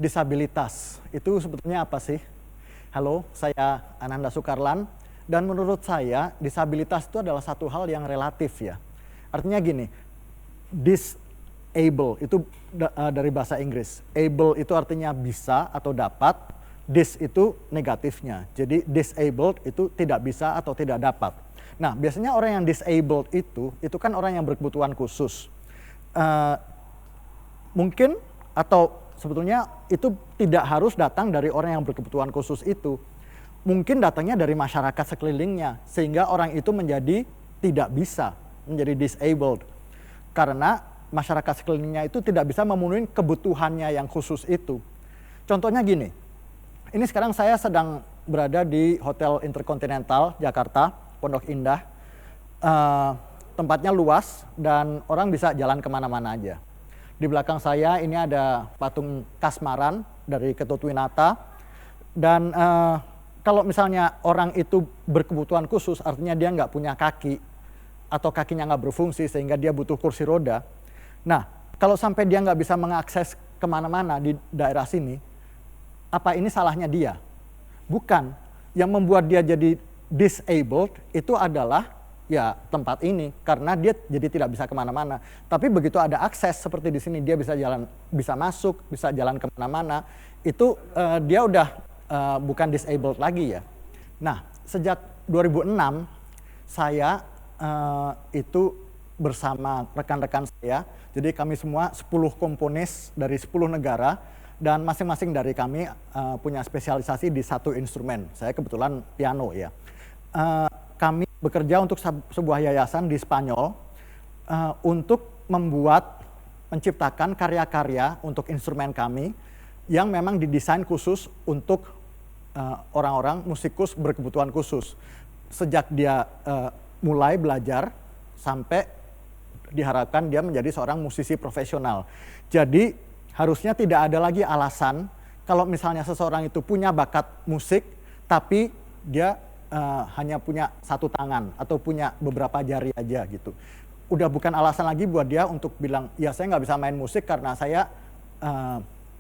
disabilitas. Itu sebetulnya apa sih? Halo, saya Ananda Sukarlan, dan menurut saya disabilitas itu adalah satu hal yang relatif ya. Artinya gini, disable itu dari bahasa Inggris. Able itu artinya bisa atau dapat, dis itu negatifnya. Jadi disabled itu tidak bisa atau tidak dapat. Nah, biasanya orang yang disabled itu kan orang yang berkebutuhan khusus. Mungkin atau sebetulnya itu tidak harus datang dari orang yang berkebutuhan khusus itu. Mungkin datangnya dari masyarakat sekelilingnya, sehingga orang itu menjadi tidak bisa, menjadi disabled. Karena masyarakat sekelilingnya itu tidak bisa memenuhi kebutuhannya yang khusus itu. Contohnya gini, ini sekarang saya sedang berada di Hotel Intercontinental Jakarta, Pondok Indah. Tempatnya luas dan orang bisa jalan kemana-mana aja. Di belakang saya ini ada patung Kasmaran dari Ketut Winata. Dan kalau misalnya orang itu berkebutuhan khusus, artinya dia nggak punya kaki atau kakinya nggak berfungsi sehingga dia butuh kursi roda. Nah, kalau sampai dia nggak bisa mengakses kemana-mana di daerah sini, apa ini salahnya dia? Bukan. Yang membuat dia jadi disabled itu adalah ya tempat ini, karena dia jadi tidak bisa kemana-mana. Tapi begitu ada akses seperti di sini, dia bisa jalan, bisa masuk, bisa jalan kemana-mana, itu dia udah bukan disabled lagi ya. Nah, sejak 2006 saya itu bersama rekan-rekan saya, jadi kami semua 10 komponis dari 10 negara, dan masing-masing dari kami punya spesialisasi di satu instrumen. Saya kebetulan piano ya. Kami bekerja untuk sebuah yayasan di Spanyol untuk menciptakan karya-karya untuk instrumen kami yang memang didesain khusus untuk orang-orang musikus berkebutuhan khusus. Sejak dia mulai belajar sampai diharapkan dia menjadi seorang musisi profesional. Jadi harusnya tidak ada lagi alasan kalau misalnya seseorang itu punya bakat musik tapi dia hanya punya satu tangan atau punya beberapa jari aja gitu. Udah bukan alasan lagi buat dia untuk bilang, ya saya nggak bisa main musik karena saya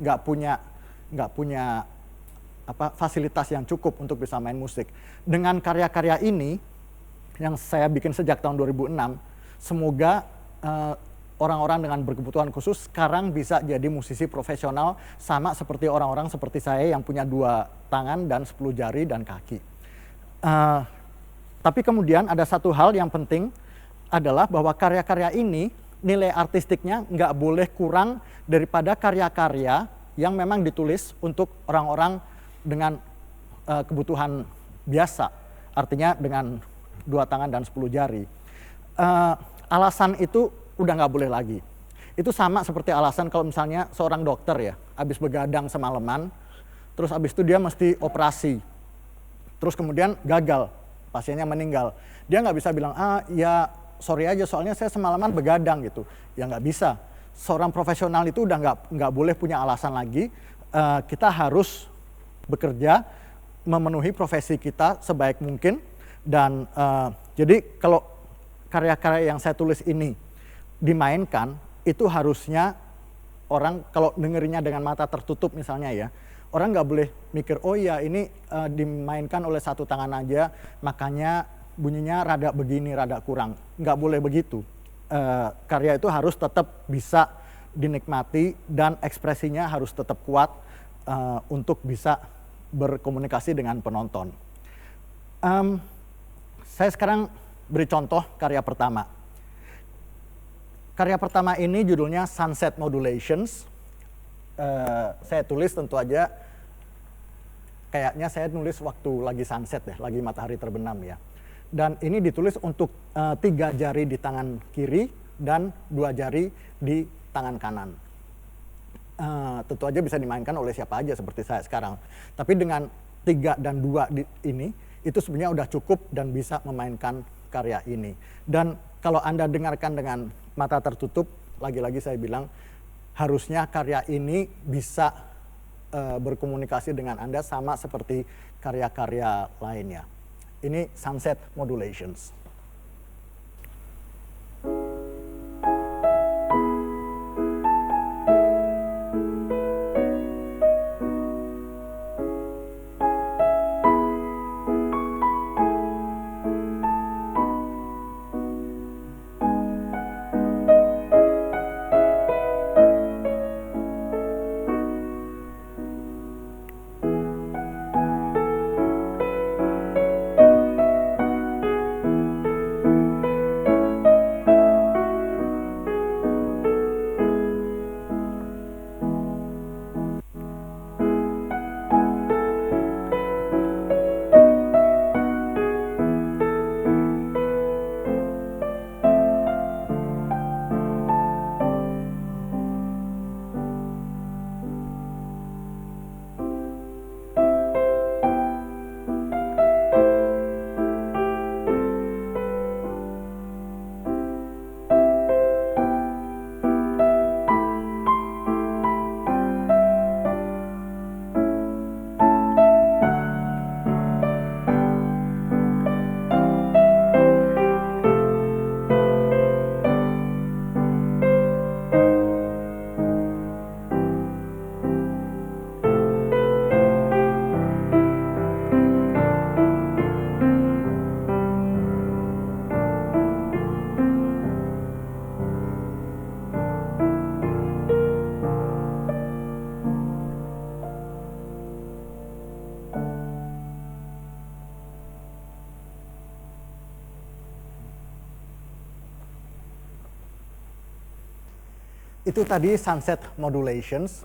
nggak punya fasilitas yang cukup untuk bisa main musik. Dengan karya-karya ini yang saya bikin sejak tahun 2006, semoga orang-orang dengan berkebutuhan khusus sekarang bisa jadi musisi profesional sama seperti orang-orang seperti saya yang punya 2 tangan dan 10 jari dan kaki. Tapi kemudian ada satu hal yang penting adalah bahwa karya-karya ini nilai artistiknya nggak boleh kurang daripada karya-karya yang memang ditulis untuk orang-orang dengan kebutuhan biasa, artinya dengan 2 tangan dan 10 jari. Alasan itu udah nggak boleh lagi. Itu sama seperti alasan kalau misalnya seorang dokter ya, habis begadang semalaman, terus habis itu dia mesti operasi. Terus kemudian gagal, pasiennya meninggal. Dia nggak bisa bilang, ya sorry aja soalnya saya semalaman begadang gitu. Ya nggak bisa. Seorang profesional itu udah nggak boleh punya alasan lagi. Kita harus bekerja, memenuhi profesi kita sebaik mungkin. Dan jadi kalau karya-karya yang saya tulis ini dimainkan, itu harusnya orang kalau dengerinnya dengan mata tertutup misalnya ya, orang nggak boleh mikir, oh ya ini dimainkan oleh satu tangan aja, makanya bunyinya rada begini, rada kurang. Nggak boleh begitu. Karya itu harus tetap bisa dinikmati dan ekspresinya harus tetap kuat untuk bisa berkomunikasi dengan penonton. Saya sekarang beri contoh karya pertama. Karya pertama ini judulnya Sunset Modulations. Saya tulis tentu aja, kayaknya saya nulis waktu lagi sunset ya, lagi matahari terbenam ya. Dan ini ditulis untuk 3 jari di tangan kiri dan 2 jari di tangan kanan. Tentu aja bisa dimainkan oleh siapa aja seperti saya sekarang. Tapi dengan 3 dan 2 ini, itu sebenarnya udah cukup dan bisa memainkan karya ini. Dan kalau Anda dengarkan dengan mata tertutup, lagi-lagi saya bilang, harusnya karya ini bisa berkomunikasi dengan Anda sama seperti karya-karya lainnya. Ini Sunset Modulations. itu tadi sunset modulations.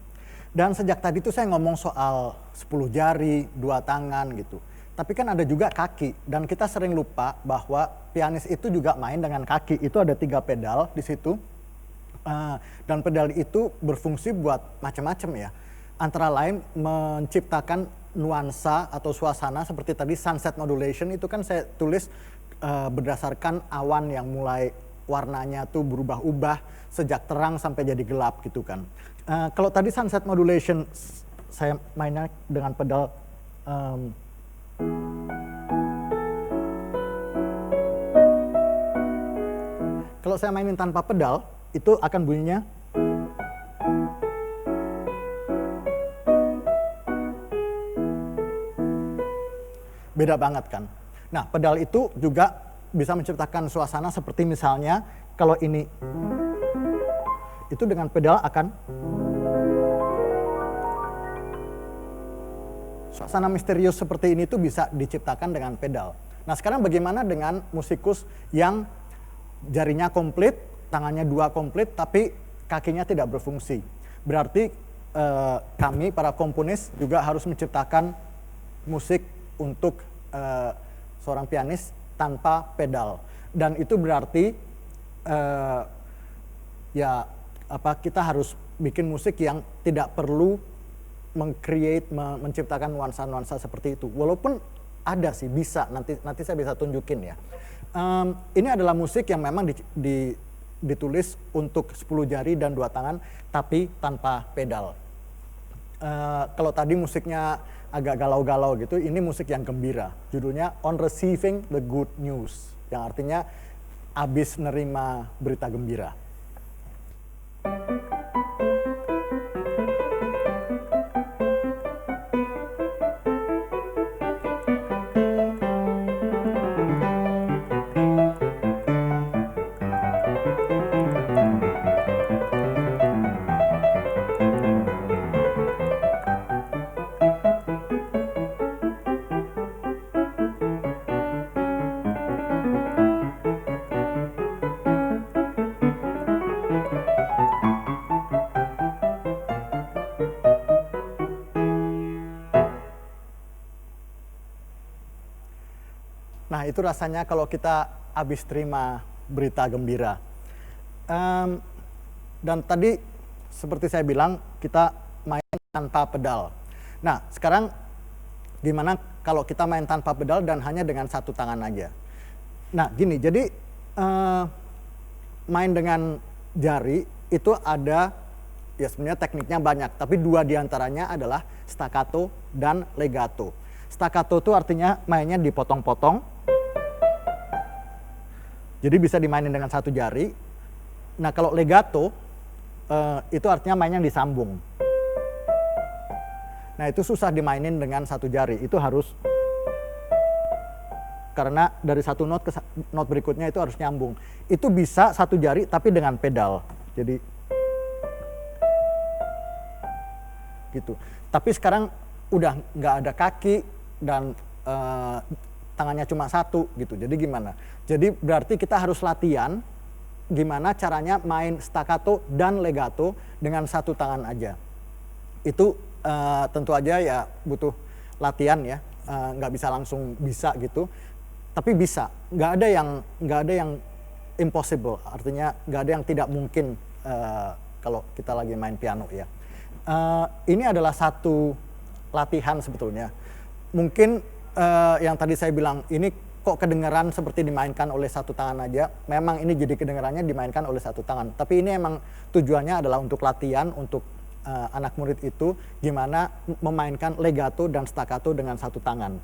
Dan sejak tadi tuh saya ngomong soal 10 jari, 2 tangan gitu. Tapi kan ada juga kaki, dan kita sering lupa bahwa pianis itu juga main dengan kaki. Itu ada 3 pedal di situ, dan pedal itu berfungsi buat macam-macam ya. Antara lain menciptakan nuansa atau suasana seperti tadi sunset modulation itu kan saya tulis berdasarkan awan yang mulai warnanya tuh berubah-ubah sejak terang sampai jadi gelap gitu kan. Kalau tadi sunset modulation saya mainnya dengan pedal kalau saya mainin tanpa pedal itu akan bunyinya beda banget kan. Nah, pedal itu juga bisa menciptakan suasana seperti misalnya kalau ini itu dengan pedal akan suasana misterius seperti ini tuh bisa diciptakan dengan pedal. Nah, sekarang bagaimana dengan musikus yang jarinya komplit, tangannya 2 komplit, tapi kakinya tidak berfungsi? Berarti kami para komponis juga harus menciptakan musik untuk seorang pianis tanpa pedal. Dan itu berarti kita harus bikin musik yang tidak perlu menciptakan nuansa-nuansa seperti itu. Walaupun ada sih, bisa, nanti saya bisa tunjukin ya. Ini adalah musik yang memang ditulis untuk 10 jari dan 2 tangan, tapi tanpa pedal. Kalau tadi musiknya agak galau-galau gitu, ini musik yang gembira. Judulnya On Receiving the Good News, yang artinya abis nerima berita gembira. Nah, itu rasanya kalau kita habis terima berita gembira. Dan tadi seperti saya bilang, kita main tanpa pedal. Nah, sekarang gimana kalau kita main tanpa pedal dan hanya dengan 1 tangan aja? Nah, gini, jadi main dengan jari itu ada, ya sebenarnya tekniknya banyak, tapi 2 diantaranya adalah staccato dan legato. Staccato itu artinya mainnya dipotong-potong, jadi bisa dimainin dengan 1 jari. Nah, kalau legato itu artinya mainnya disambung. Nah, itu susah dimainin dengan 1 jari, itu harus, karena dari 1 not ke not berikutnya itu harus nyambung. Itu bisa 1 jari tapi dengan pedal, jadi gitu. Tapi sekarang udah nggak ada kaki dan tangannya cuma 1 gitu. Jadi gimana? Jadi berarti kita harus latihan gimana caranya main staccato dan legato dengan 1 tangan aja. Itu tentu aja ya butuh latihan ya, nggak bisa langsung bisa gitu. Tapi bisa, nggak ada yang impossible, artinya nggak ada yang tidak mungkin kalau kita lagi main piano ya. Ini adalah satu latihan sebetulnya. Mungkin yang tadi saya bilang ini kok kedengaran seperti dimainkan oleh 1 tangan aja. Memang ini jadi kedengarannya dimainkan oleh 1 tangan. Tapi ini emang tujuannya adalah untuk latihan, untuk anak murid itu gimana memainkan legato dan staccato dengan 1 tangan.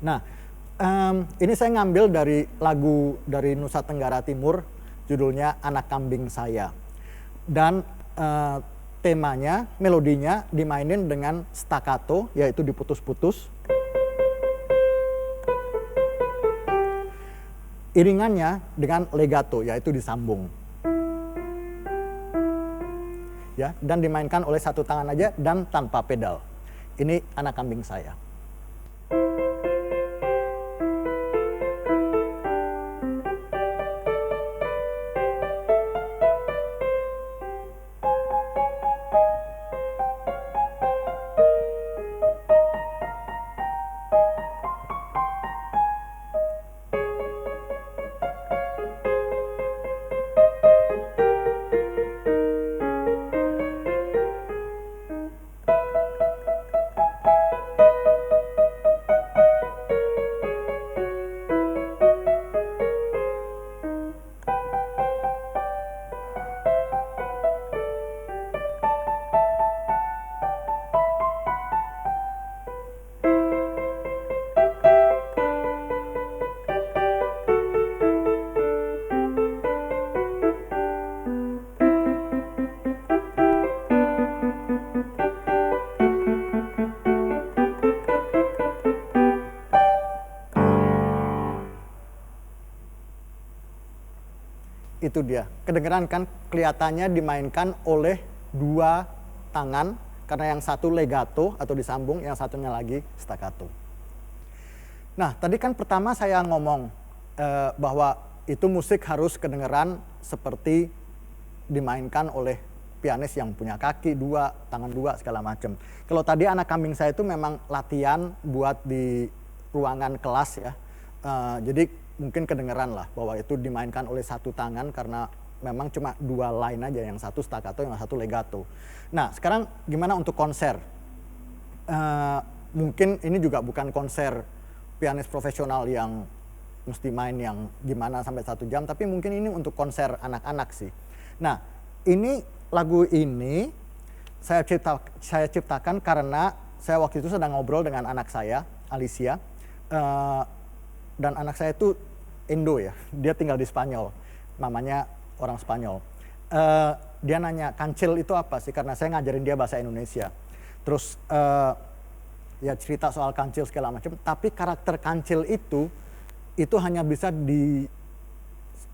Nah, ini saya ngambil dari lagu dari Nusa Tenggara Timur, judulnya Anak Kambing Saya. Dan temanya, melodinya dimainin dengan staccato, yaitu diputus-putus. Iringannya dengan legato, yaitu disambung. Ya, dan dimainkan oleh 1 tangan aja dan tanpa pedal. Ini Anak Kambing Saya. itu dia. Kedengeran kan, kelihatannya dimainkan oleh dua tangan, karena yang satu legato atau disambung, yang satunya lagi staccato. Nah, tadi kan pertama saya ngomong bahwa itu musik harus kedengeran seperti dimainkan oleh pianis yang punya kaki dua, tangan dua, segala macam. Kalau tadi anak kambing saya itu memang latihan buat di ruangan kelas ya. Jadi mungkin kedengeran lah bahwa itu dimainkan oleh satu tangan karena memang cuma dua line aja, yang satu staccato, yang satu legato. Nah, sekarang gimana untuk konser? Mungkin ini juga bukan konser pianis profesional yang mesti main yang gimana sampai 1 jam, tapi mungkin ini untuk konser anak-anak sih. Nah, ini lagu ini saya ciptakan karena saya waktu itu sedang ngobrol dengan anak saya, Alicia, dan anak saya itu Indo ya, dia tinggal di Spanyol, mamanya orang Spanyol. Dia nanya, kancil itu apa sih? Karena saya ngajarin dia bahasa Indonesia. Terus ya cerita soal kancil segala macam, tapi karakter kancil itu hanya bisa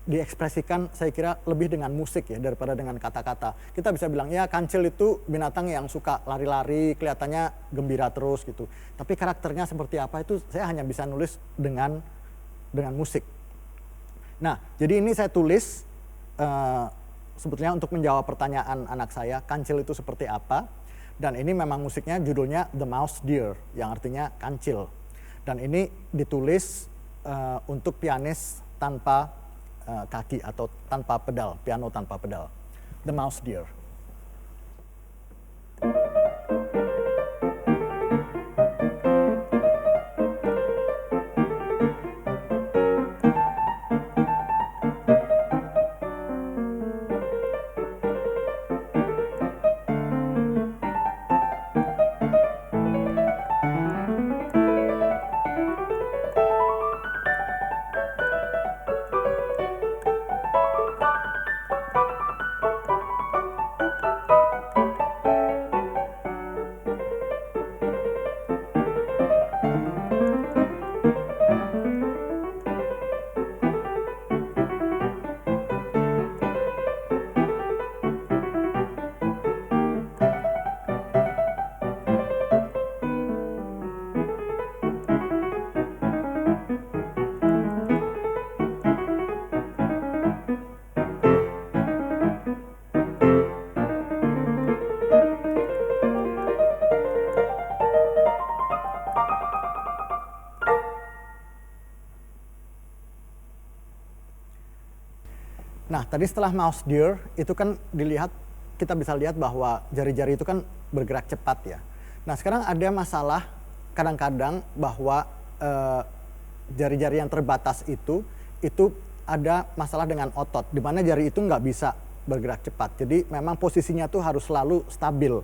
diekspresikan saya kira lebih dengan musik ya daripada dengan kata-kata. Kita bisa bilang ya kancil itu binatang yang suka lari-lari, kelihatannya gembira terus gitu. Tapi karakternya seperti apa itu saya hanya bisa nulis dengan musik. Nah, jadi ini saya tulis sebetulnya untuk menjawab pertanyaan anak saya, kancil itu seperti apa? Dan ini memang musiknya judulnya The Mouse Deer, yang artinya kancil. Dan ini ditulis untuk pianis tanpa kaki atau tanpa pedal, piano tanpa pedal. The Mouse Deer. Nah, tadi setelah mouse deer itu kan dilihat, kita bisa lihat bahwa jari-jari itu kan bergerak cepat ya. Nah, sekarang ada masalah kadang-kadang bahwa jari-jari yang terbatas itu ada masalah dengan otot, di mana jari itu nggak bisa bergerak cepat. Jadi memang posisinya tuh harus selalu stabil.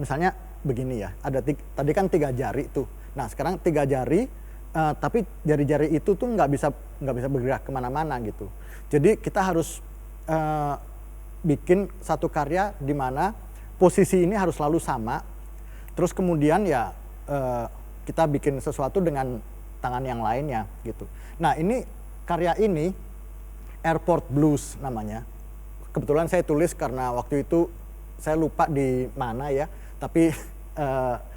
Misalnya begini ya, tadi kan 3 jari tuh. Nah, sekarang 3 jari, tapi jari-jari itu tuh nggak bisa bergerak kemana-mana gitu. Jadi kita harus bikin satu karya di mana posisi ini harus selalu sama. Terus kemudian ya kita bikin sesuatu dengan tangan yang lainnya gitu. Nah, ini karya ini Airport Blues namanya. Kebetulan saya tulis karena waktu itu saya lupa di mana ya, tapi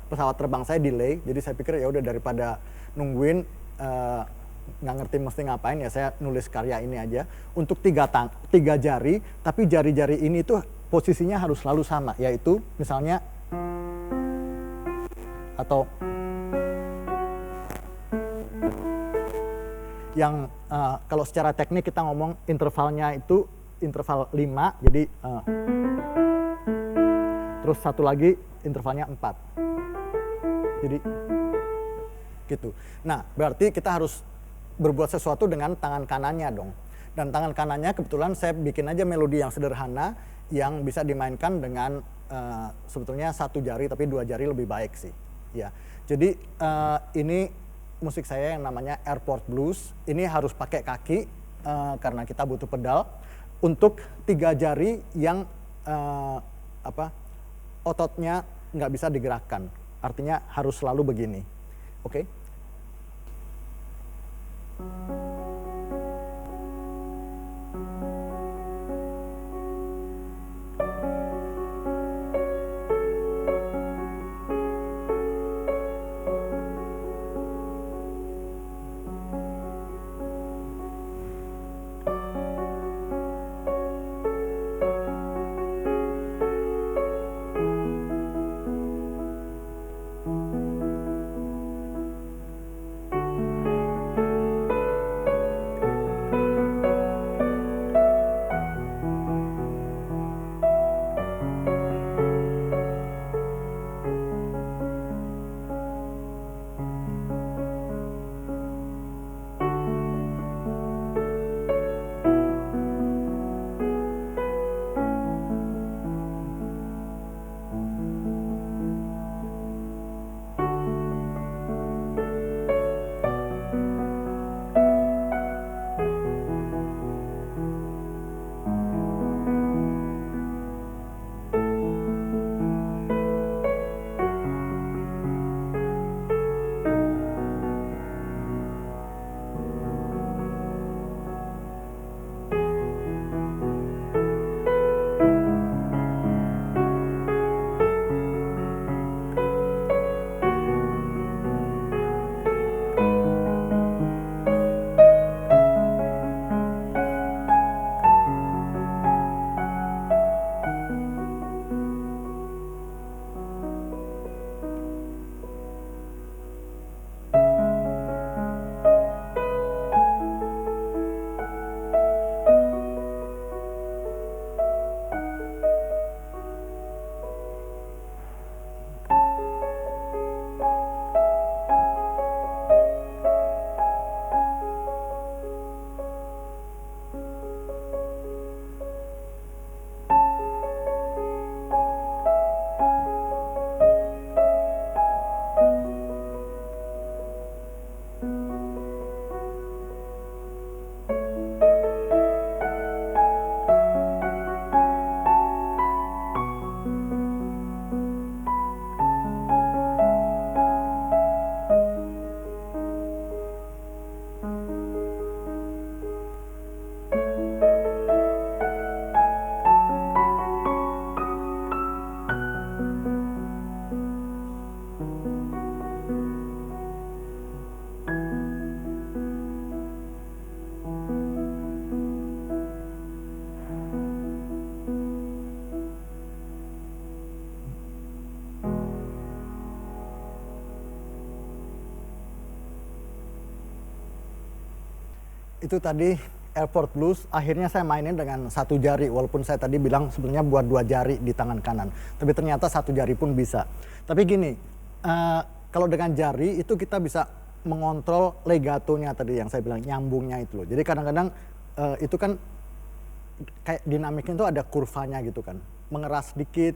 pesawat terbang saya delay, jadi saya pikir ya udah daripada nungguin nggak ngerti mesti ngapain ya, saya nulis karya ini aja untuk 3 jari, tapi jari-jari ini tuh posisinya harus selalu sama, yaitu misalnya atau yang kalau secara teknik kita ngomong intervalnya itu interval 5, jadi terus satu lagi intervalnya 4, jadi gitu. Nah, berarti kita harus berbuat sesuatu dengan tangan kanannya dong. Dan tangan kanannya kebetulan saya bikin aja melodi yang sederhana yang bisa dimainkan dengan sebetulnya 1 jari tapi 2 jari lebih baik sih. Ya, jadi ini musik saya yang namanya Airport Blues. Ini harus pakai kaki karena kita butuh pedal untuk 3 jari yang ototnya nggak bisa digerakkan. Artinya harus selalu begini. Oke? Itu tadi Airport Blues, akhirnya saya mainin dengan satu jari, walaupun saya tadi bilang sebenarnya buat dua jari di tangan kanan. Tapi ternyata satu jari pun bisa. Tapi gini, kalau dengan jari itu kita bisa mengontrol legatonya tadi yang saya bilang, nyambungnya itu loh. Jadi kadang-kadang itu kan kayak dinamiknya itu ada kurvanya gitu kan. Mengeras sedikit,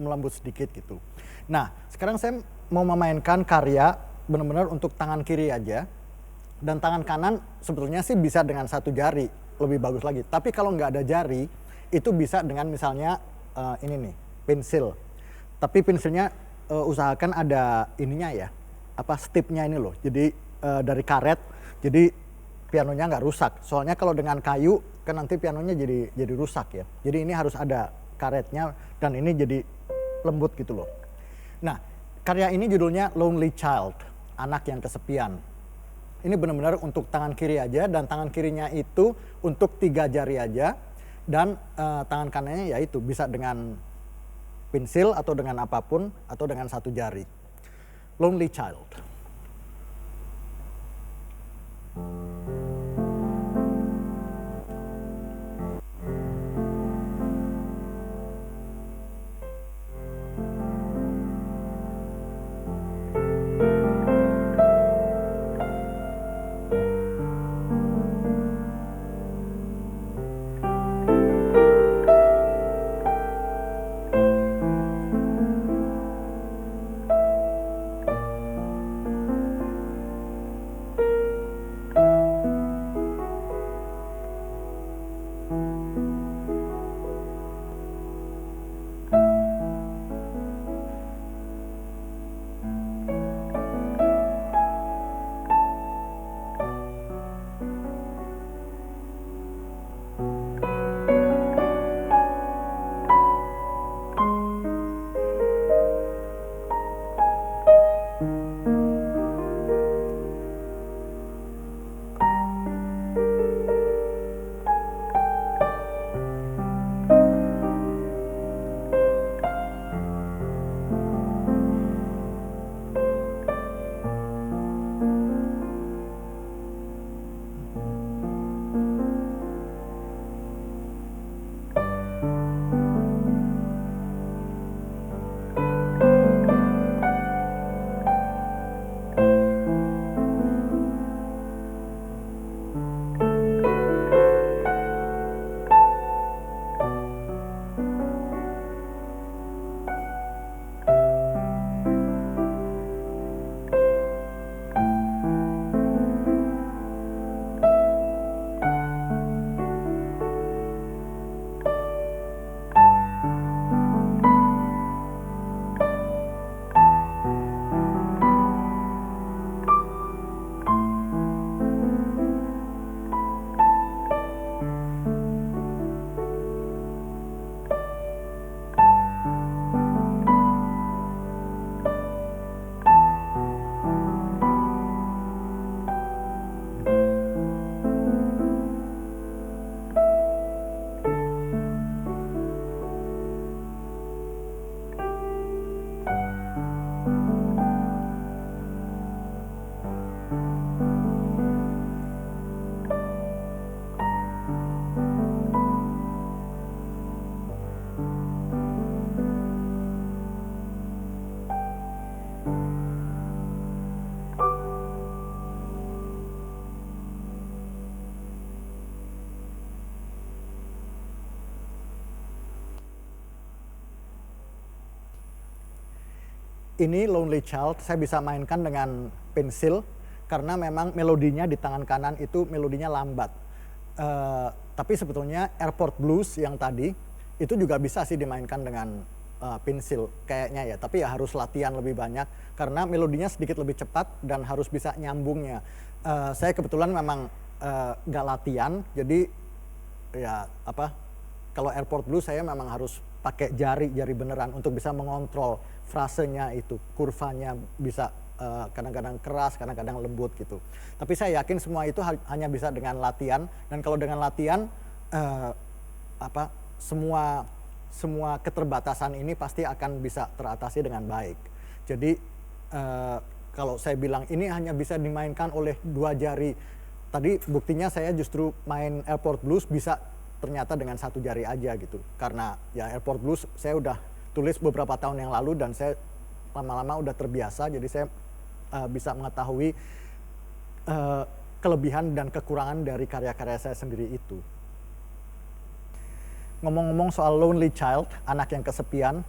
melembut sedikit gitu. Nah, sekarang saya mau memainkan karya benar-benar untuk tangan kiri aja. Dan tangan kanan sebetulnya sih bisa dengan satu jari, lebih bagus lagi. Tapi kalau nggak ada jari, itu bisa dengan misalnya ini nih, pensil. Tapi pensilnya usahakan ada ininya ya, stipnya ini loh. Jadi dari karet, jadi pianonya nggak rusak. Soalnya kalau dengan kayu, kan nanti pianonya jadi rusak ya. Jadi ini harus ada karetnya dan ini jadi lembut gitu loh. Nah, karya ini judulnya Lonely Child, anak yang kesepian. Ini benar-benar untuk tangan kiri aja, dan tangan kirinya itu untuk 3 jari aja, dan tangan kanannya yaitu bisa dengan pensil atau dengan apapun atau dengan satu jari. Lonely Child. Ini Lonely Child saya bisa mainkan dengan pensil karena memang melodinya di tangan kanan itu melodinya lambat. Tapi sebetulnya Airport Blues yang tadi itu juga bisa sih dimainkan dengan pensil kayaknya ya. Tapi ya harus latihan lebih banyak karena melodinya sedikit lebih cepat dan harus bisa nyambungnya. Saya kebetulan memang gak latihan, jadi ya kalau Airport Blues saya memang harus pakai jari beneran untuk bisa mengontrol frasenya itu, kurvanya bisa kadang-kadang keras, kadang-kadang lembut gitu. Tapi saya yakin semua itu hanya bisa dengan latihan, dan kalau dengan latihan semua keterbatasan ini pasti akan bisa teratasi dengan baik. Jadi kalau saya bilang ini hanya bisa dimainkan oleh 2 jari tadi buktinya saya justru main Airport Blues bisa ternyata dengan satu jari aja gitu. Karena ya Airport Blues saya udah tulis beberapa tahun yang lalu dan saya lama-lama udah terbiasa, jadi saya bisa mengetahui kelebihan dan kekurangan dari karya-karya saya sendiri itu. Ngomong-ngomong soal lonely child, anak yang kesepian,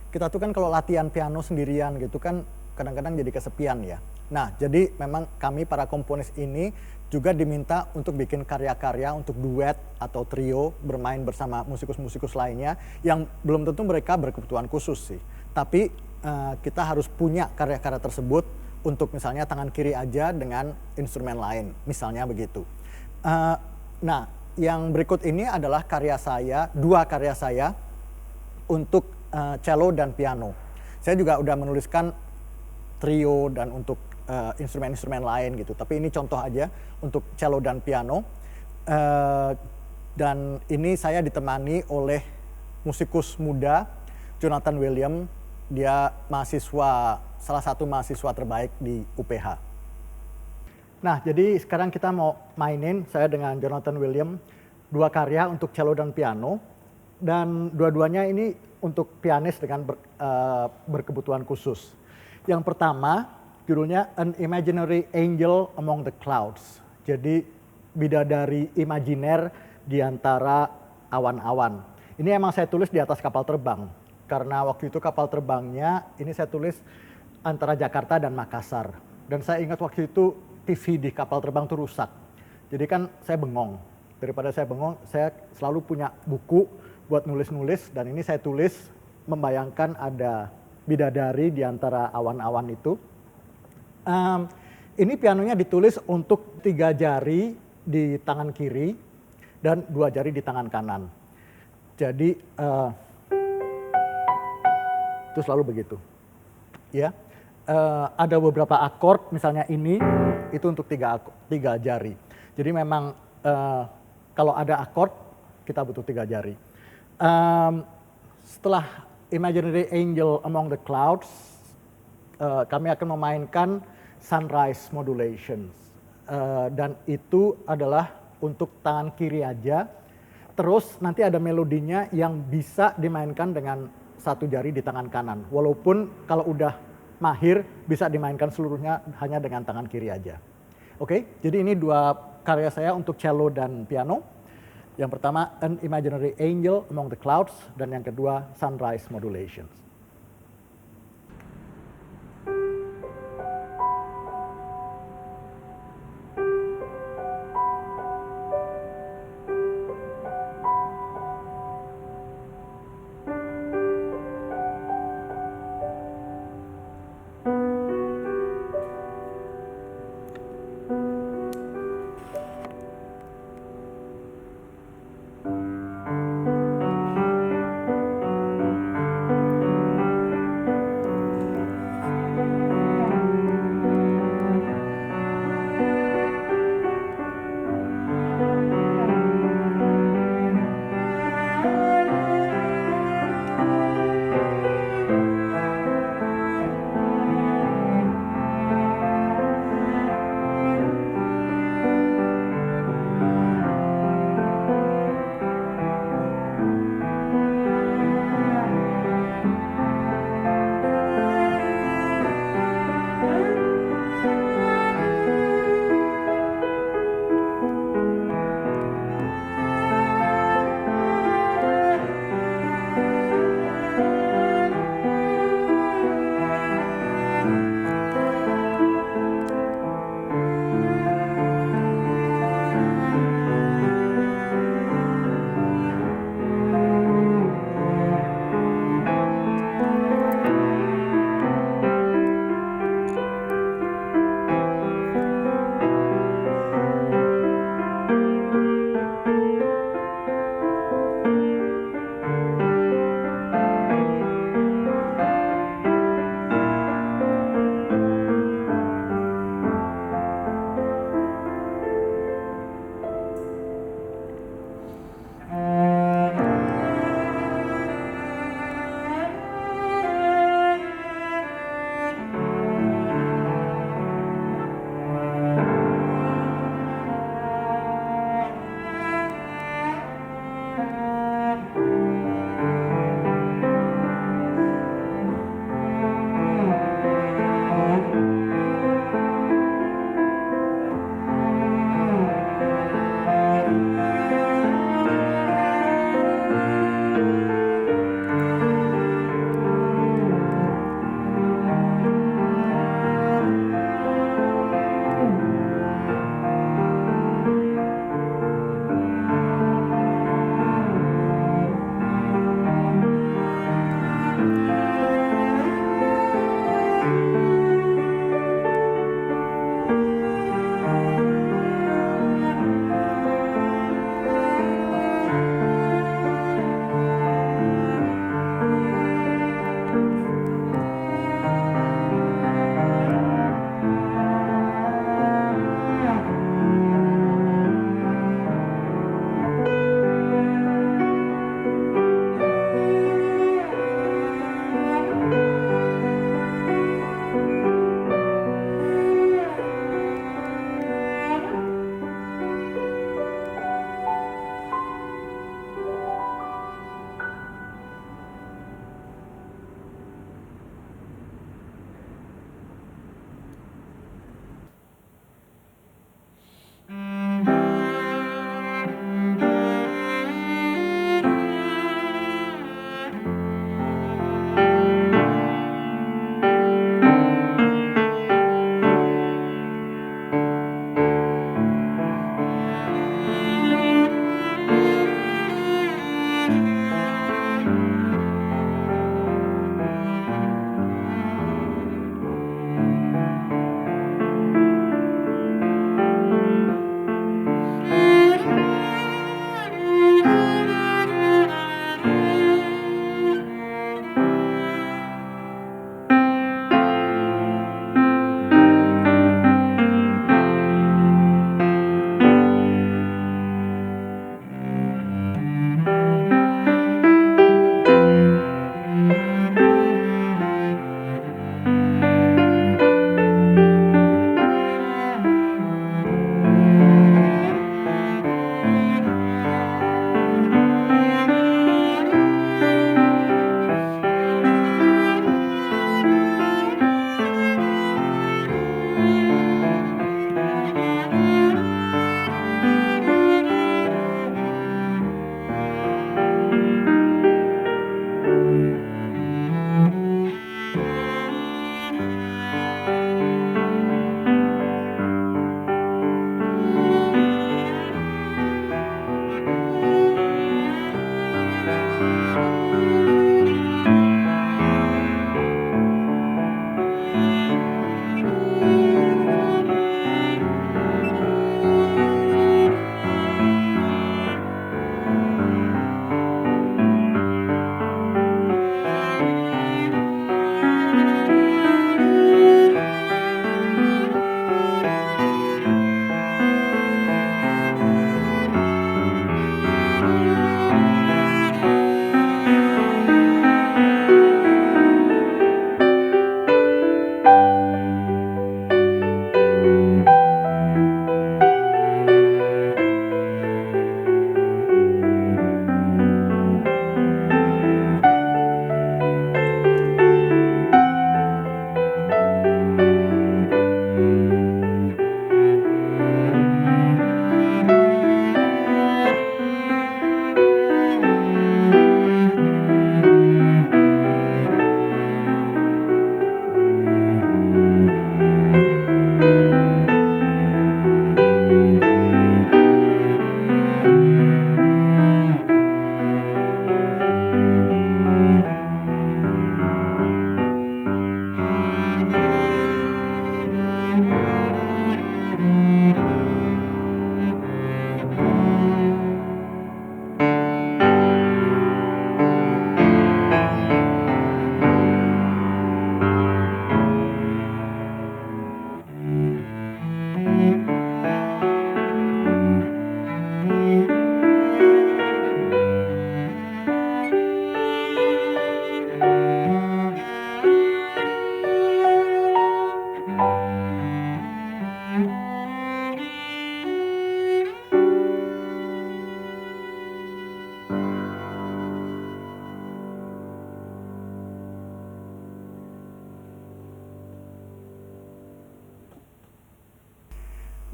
kita tuh kan kalau latihan piano sendirian gitu kan kadang-kadang jadi kesepian ya. Nah, jadi memang kami para komponis ini juga diminta untuk bikin karya-karya untuk duet atau trio bermain bersama musikus-musikus lainnya yang belum tentu mereka berkebutuhan khusus sih. Tapi kita harus punya karya-karya tersebut untuk misalnya tangan kiri aja dengan instrumen lain, misalnya begitu. Nah, yang berikut ini adalah dua karya saya untuk cello dan piano. Saya juga udah menuliskan trio dan untuk instrumen-instrumen lain gitu. Tapi ini contoh aja untuk cello dan piano. Dan ini saya ditemani oleh musikus muda Jonathan William. Dia salah satu mahasiswa terbaik di UPH. Nah, jadi sekarang kita mau mainin saya dengan Jonathan William dua karya untuk cello dan piano, dan dua-duanya ini untuk pianis dengan berkebutuhan khusus. Yang pertama judulnya An Imaginary Angel Among the Clouds. Jadi bidadari imajiner di antara awan-awan. Ini emang saya tulis di atas kapal terbang, karena waktu itu kapal terbangnya ini saya tulis antara Jakarta dan Makassar. Dan saya ingat waktu itu TV di kapal terbang itu rusak. Jadi kan saya bengong. Daripada saya bengong, saya selalu punya buku buat nulis-nulis, dan ini saya tulis membayangkan ada bidadari di antara awan-awan itu. Ini pianonya ditulis untuk 3 jari di tangan kiri dan 2 jari di tangan kanan. Jadi itu selalu begitu. Ya. Ada beberapa akord, misalnya ini itu untuk tiga jari. Jadi memang kalau ada akord kita butuh 3 jari. Setelah Imaginary Angel Among the Clouds, kami akan memainkan Sunrise Modulations, dan itu adalah untuk tangan kiri aja. Terus nanti ada melodinya yang bisa dimainkan dengan 1 jari di tangan kanan. Walaupun kalau udah mahir bisa dimainkan seluruhnya hanya dengan tangan kiri aja. Oke, jadi ini 2 karya saya untuk cello dan piano. Yang pertama An Imaginary Angel Among the Clouds, dan yang kedua Sunrise Modulations.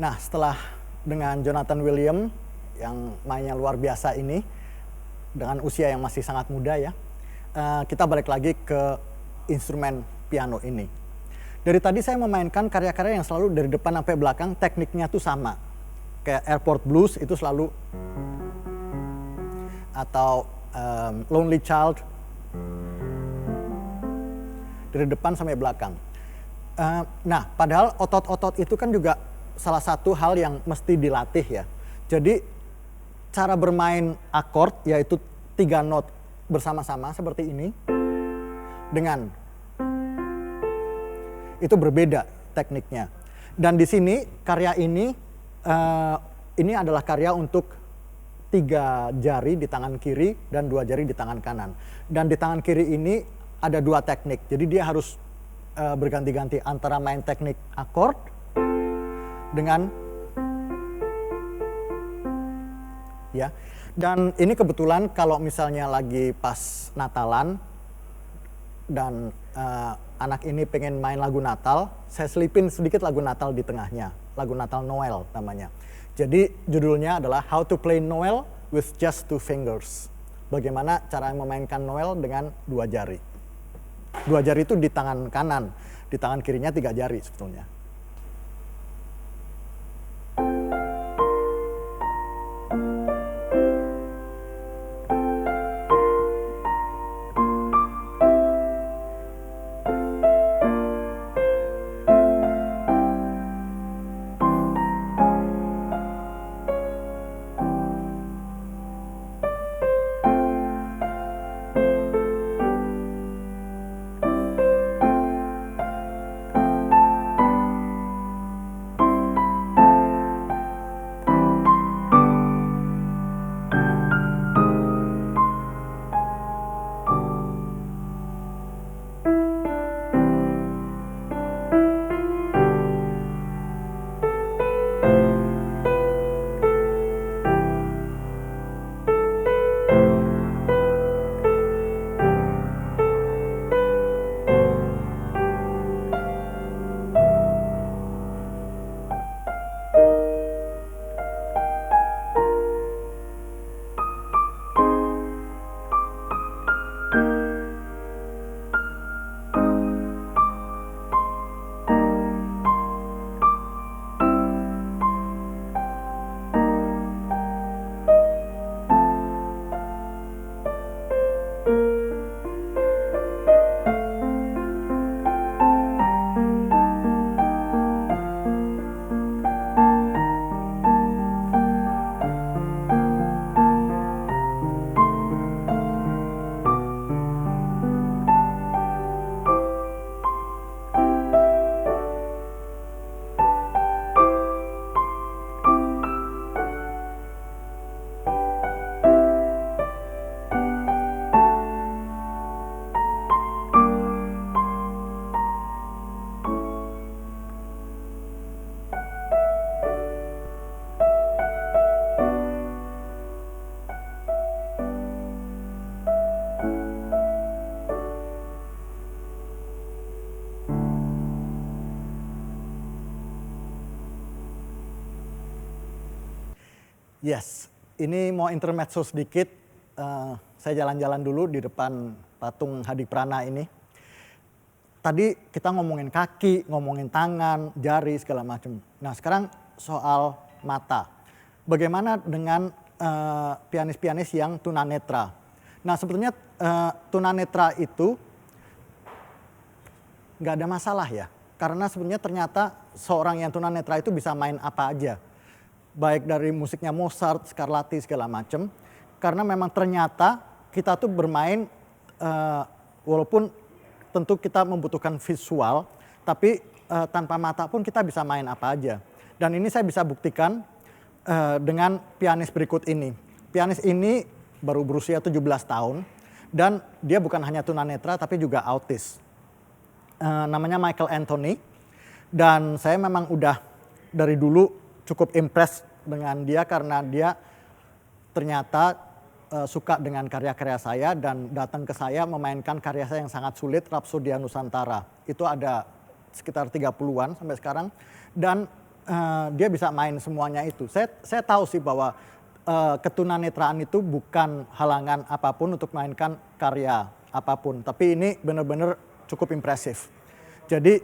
Nah, setelah dengan Jonathan William yang mainnya luar biasa ini, dengan usia yang masih sangat muda ya, kita balik lagi ke instrumen piano ini. Dari tadi saya memainkan karya-karya yang selalu dari depan sampai belakang tekniknya tuh sama. Kayak Airport Blues itu selalu, atau Lonely Child, dari depan sampai belakang. Nah, padahal otot-otot itu kan juga salah satu hal yang mesti dilatih ya. Jadi cara bermain akord yaitu 3 not bersama-sama seperti ini dengan itu berbeda tekniknya. Dan di sini karya ini adalah karya untuk 3 jari di tangan kiri dan 2 jari di tangan kanan. Dan di tangan kiri ini ada 2 teknik. Jadi dia harus berganti-ganti antara main teknik akord dengan ya. Dan ini kebetulan kalau misalnya lagi pas Natalan dan anak ini pengen main lagu Natal, saya selipin sedikit lagu Natal di tengahnya, lagu Natal Noel namanya. Jadi judulnya adalah How to Play Noel with Just 2 Fingers. Bagaimana cara memainkan Noel dengan 2 jari. 2 jari itu di tangan kanan, di tangan kirinya 3 jari sebetulnya. Yes, ini mau intermezzo sedikit. Saya jalan-jalan dulu di depan patung Hadi Prana ini. Tadi kita ngomongin kaki, ngomongin tangan, jari, segala macam. Nah sekarang soal mata. Bagaimana dengan pianis-pianis yang tunanetra? Nah sebetulnya tunanetra itu nggak ada masalah ya. Karena sebenarnya ternyata seorang yang tunanetra itu bisa main apa aja. Baik dari musiknya Mozart, Scarlatti, segala macam. Karena memang ternyata kita tuh bermain, walaupun tentu kita membutuhkan visual, tapi tanpa mata pun kita bisa main apa aja. Dan ini saya bisa buktikan dengan pianis berikut ini. Pianis ini baru berusia 17 tahun, dan dia bukan hanya tunanetra tapi juga autis. Namanya Michael Anthony, dan saya memang udah dari dulu cukup impress dengan dia karena dia ternyata suka dengan karya-karya saya dan datang ke saya memainkan karya saya yang sangat sulit, Rapsodia Nusantara. Itu ada sekitar 30-an sampai sekarang. Dan dia bisa main semuanya itu. Saya tahu sih bahwa ketunanetraan itu bukan halangan apapun untuk mainkan karya apapun, tapi ini benar-benar cukup impresif. Jadi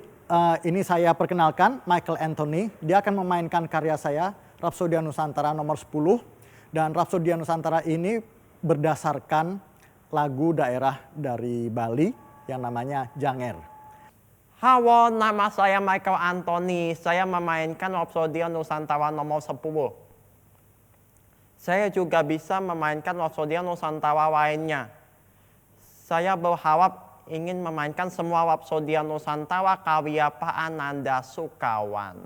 ini saya perkenalkan Michael Anthony, dia akan memainkan karya saya Rapsodia Nusantara nomor 10, dan Rapsodia Nusantara ini berdasarkan lagu daerah dari Bali yang namanya Janger. Halo, nama saya Michael Anthony. Saya memainkan Rapsodia Nusantara nomor 10. Saya juga bisa memainkan Rapsodia Nusantara lainnya. Saya berharap ingin memainkan semua Rapsodia Nusantara karya Pak Ananda Sukawan.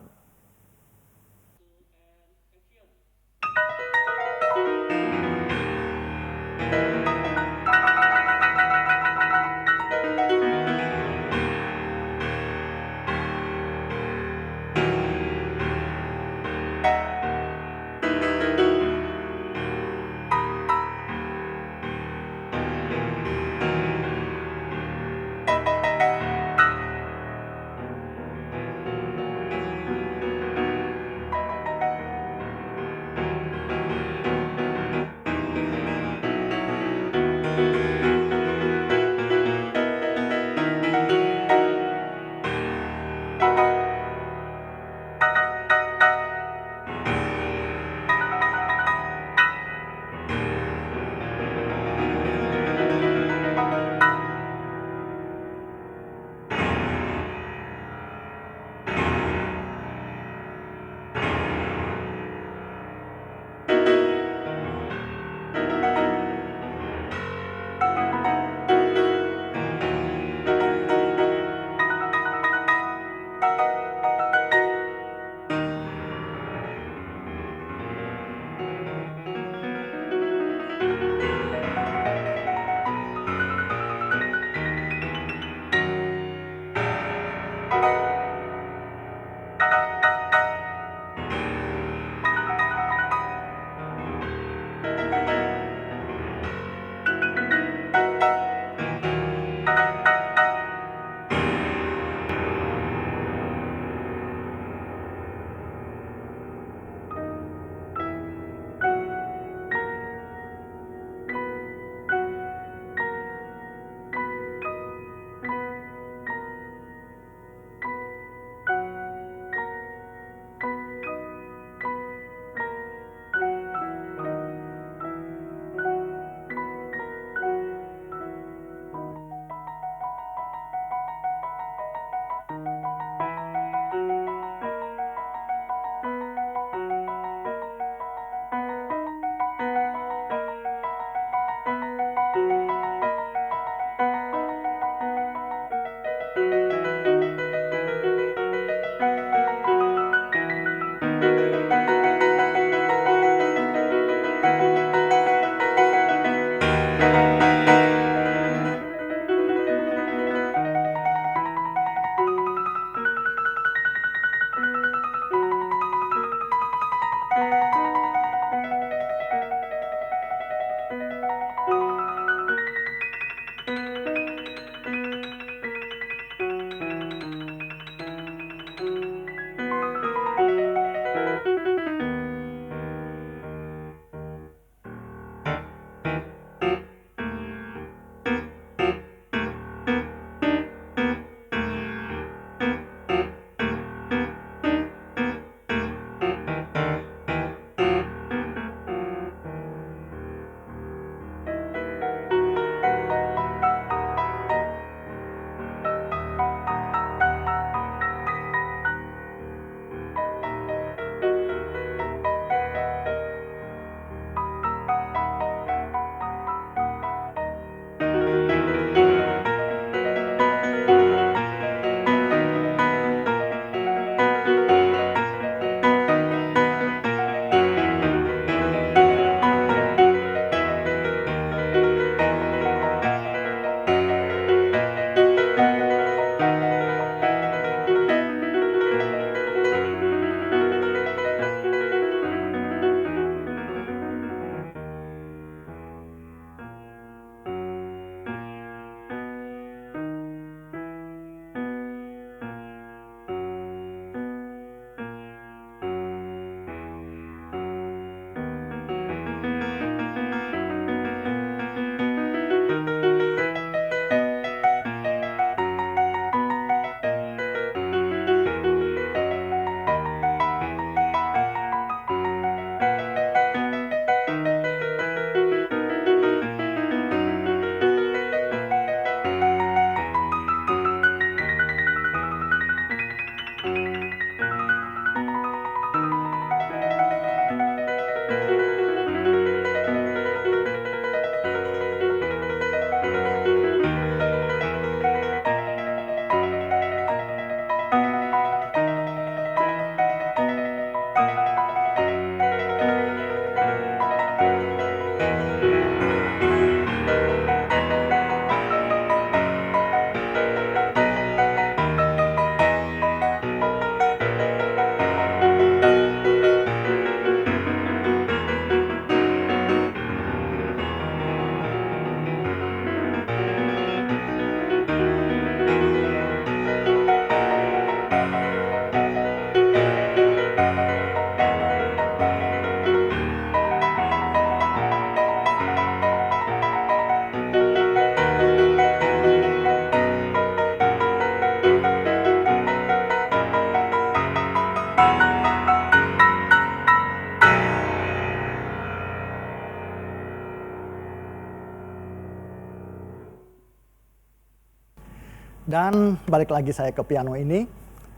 Dan balik lagi saya ke piano ini.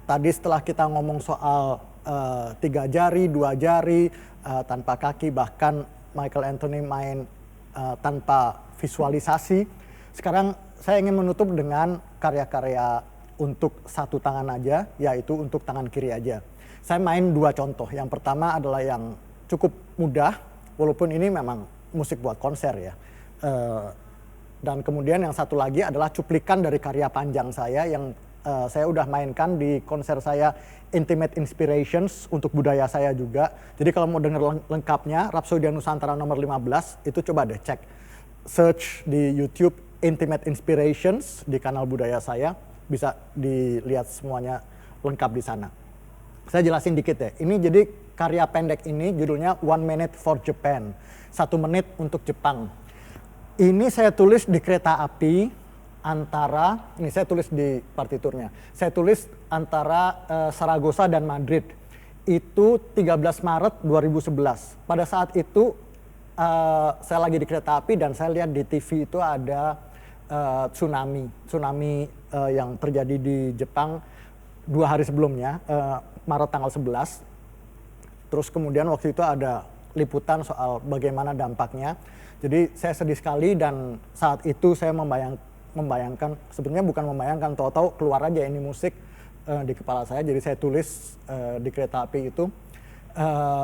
Tadi setelah kita ngomong soal 3 jari, 2 jari, tanpa kaki, bahkan Michael Anthony main tanpa visualisasi. Sekarang saya ingin menutup dengan karya-karya untuk satu tangan aja, yaitu untuk tangan kiri aja. Saya main 2 contoh. Yang pertama adalah yang cukup mudah, walaupun ini memang musik buat konser ya. Dan kemudian yang satu lagi adalah cuplikan dari karya panjang saya yang saya udah mainkan di konser saya Intimate Inspirations untuk budaya saya juga. Jadi kalau mau denger lengkapnya Rapsodia Nusantara nomor 15 itu coba deh cek. Search di YouTube Intimate Inspirations di kanal budaya saya, bisa dilihat semuanya lengkap di sana. Saya jelasin dikit ya. Ini jadi karya pendek ini judulnya One Minute for Japan. 1 menit untuk Jepang. Ini saya tulis di kereta api antara, ini saya tulis di partiturnya, saya tulis antara Saragossa dan Madrid. Itu 13 Maret 2011. Pada saat itu saya lagi di kereta api dan saya lihat di TV itu ada tsunami yang terjadi di Jepang 2 hari sebelumnya, Maret tanggal 11. Terus kemudian waktu itu ada liputan soal bagaimana dampaknya. Jadi saya sedih sekali dan saat itu saya membayangkan, sebenarnya bukan membayangkan, tahu-tahu keluar aja ini musik di kepala saya. Jadi saya tulis di kereta api itu.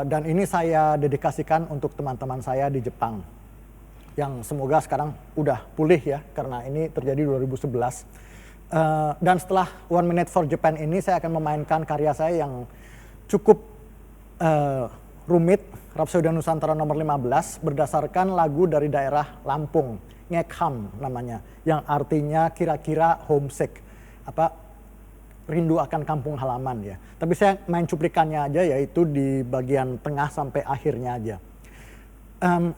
Dan ini saya dedikasikan untuk teman-teman saya di Jepang. Yang semoga sekarang udah pulih ya, karena ini terjadi 2011. Dan setelah One Minute for Japan ini saya akan memainkan karya saya yang cukup rumit, Rapsodia Nusantara nomor 15, berdasarkan lagu dari daerah Lampung, Ngekham namanya, yang artinya kira-kira homesick, rindu akan kampung halaman ya. Tapi saya main cuplikannya aja, yaitu di bagian tengah sampai akhirnya aja.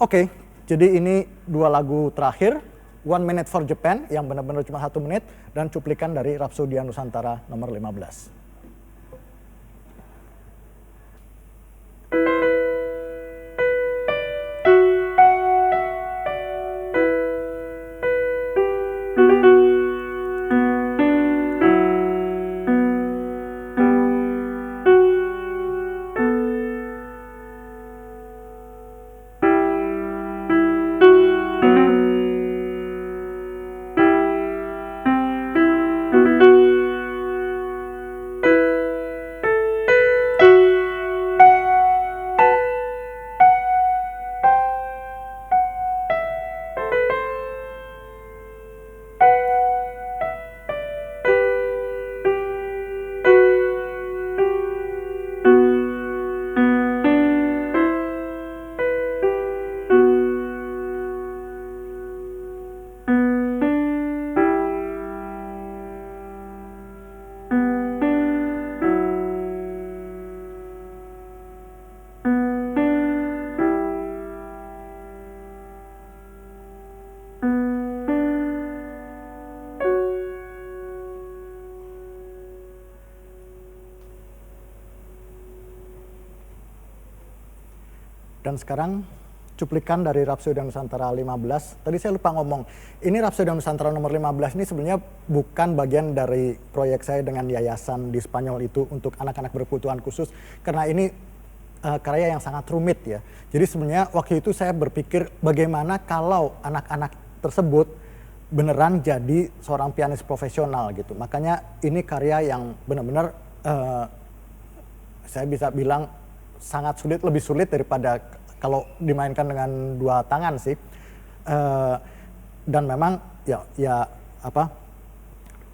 Oke, jadi ini 2 lagu terakhir, One Minute for Japan yang benar-benar cuma 1 menit, dan cuplikan dari Rapsodia Nusantara nomor 15. Dan sekarang cuplikan dari Rapsodia Nusantara 15. Tadi saya lupa ngomong, ini Rapsodia Nusantara nomor 15 ini sebenarnya bukan bagian dari proyek saya dengan yayasan di Spanyol itu untuk anak-anak berkebutuhan khusus. Karena ini karya yang sangat rumit ya. Jadi sebenarnya waktu itu saya berpikir bagaimana kalau anak-anak tersebut beneran jadi seorang pianis profesional gitu. Makanya ini karya yang benar-benar saya bisa bilang sangat sulit, lebih sulit daripada kalau dimainkan dengan 2 tangan sih. Dan memang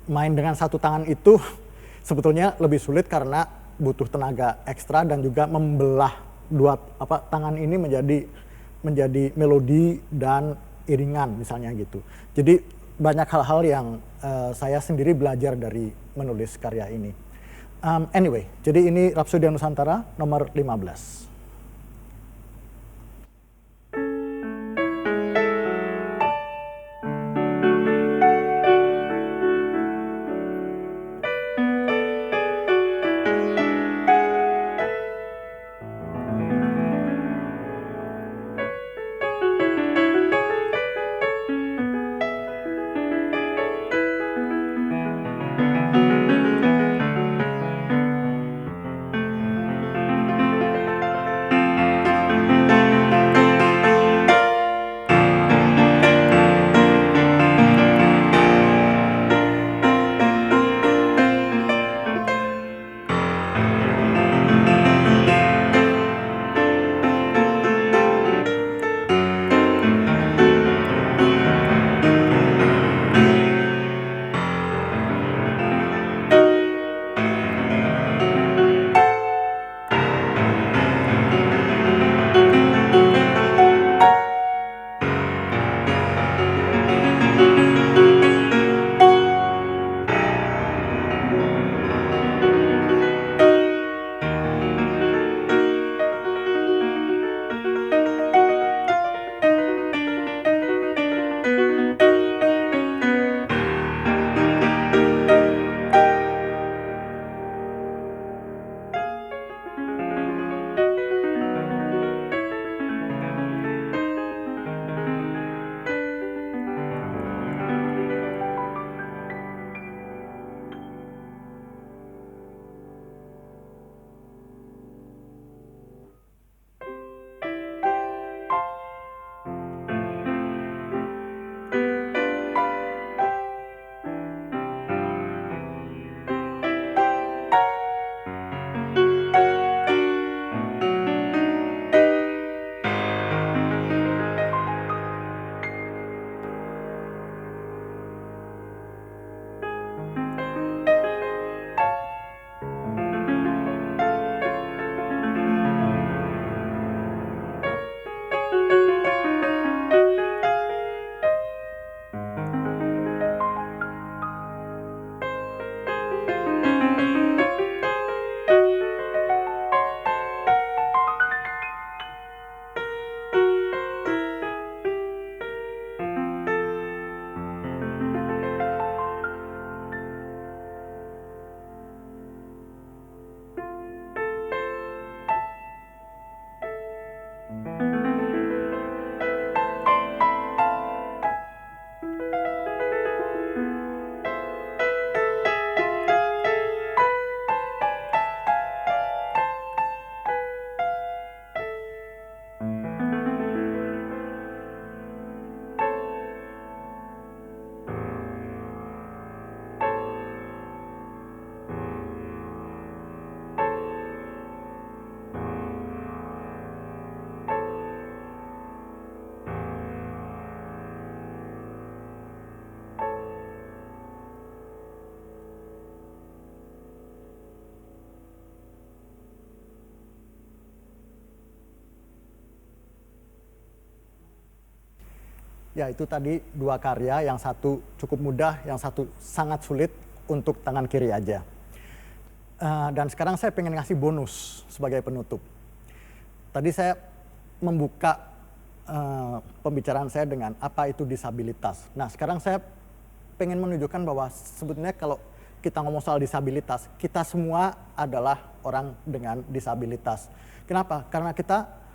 main dengan 1 tangan itu sebetulnya lebih sulit karena butuh tenaga ekstra dan juga membelah 2 tangan ini menjadi melodi dan iringan misalnya gitu. Jadi banyak hal-hal yang saya sendiri belajar dari menulis karya ini. Anyway, jadi ini Rapsodia Nusantara nomor 15. Ya itu tadi 2 karya, yang satu cukup mudah, yang satu sangat sulit untuk tangan kiri aja. Dan sekarang saya pengen ngasih bonus sebagai penutup. Tadi saya membuka pembicaraan saya dengan apa itu disabilitas. Nah sekarang saya pengen menunjukkan bahwa sebetulnya kalau kita ngomong soal disabilitas, kita semua adalah orang dengan disabilitas. Kenapa? Karena kita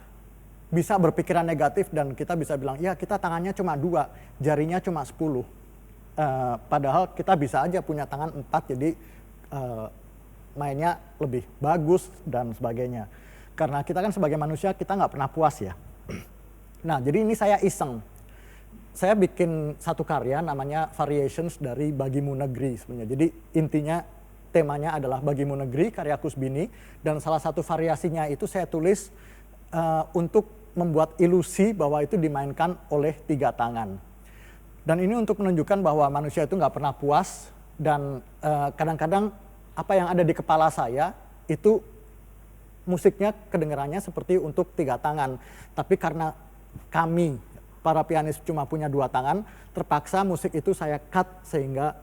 bisa berpikiran negatif dan kita bisa bilang, ya kita tangannya cuma 2, jarinya cuma 10. Padahal kita bisa aja punya tangan 4, jadi mainnya lebih bagus dan sebagainya. Karena kita kan sebagai manusia, kita nggak pernah puas ya. Nah, jadi ini saya iseng. Saya bikin satu karya namanya Variations dari Bagimu Negeri sebenarnya. Jadi intinya temanya adalah Bagimu Negeri, karya Kusbini. Dan salah satu variasinya itu saya tulis untuk membuat ilusi bahwa itu dimainkan oleh 3 tangan. Dan ini untuk menunjukkan bahwa manusia itu nggak pernah puas dan kadang-kadang apa yang ada di kepala saya itu musiknya kedengarannya seperti untuk 3 tangan. Tapi karena kami, para pianis cuma punya 2 tangan, terpaksa musik itu saya cut sehingga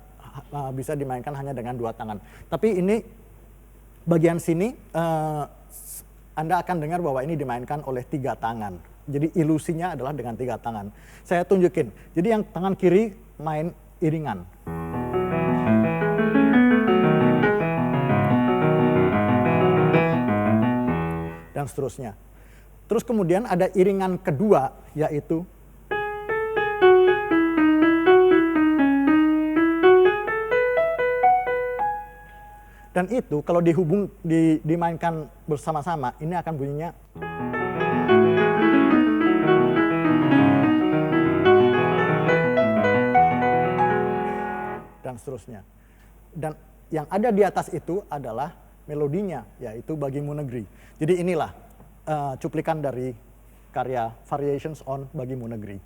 bisa dimainkan hanya dengan 2 tangan. Tapi ini bagian sini Anda akan dengar bahwa ini dimainkan oleh 3 tangan. Jadi ilusinya adalah dengan 3 tangan. Saya tunjukin. Jadi yang tangan kiri main iringan. Dan seterusnya. Terus kemudian ada iringan kedua, yaitu dan itu kalau dimainkan bersama-sama, ini akan bunyinya. Dan seterusnya. Dan yang ada di atas itu adalah melodinya, yaitu Bagimu Negeri. Jadi inilah cuplikan dari karya Variations on Bagimu Negeri.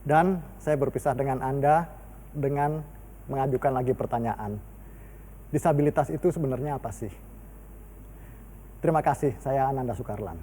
Dan saya berpisah dengan Anda dengan mengajukan lagi pertanyaan. Disabilitas itu sebenarnya apa sih? Terima kasih, saya Ananda Sukarlan.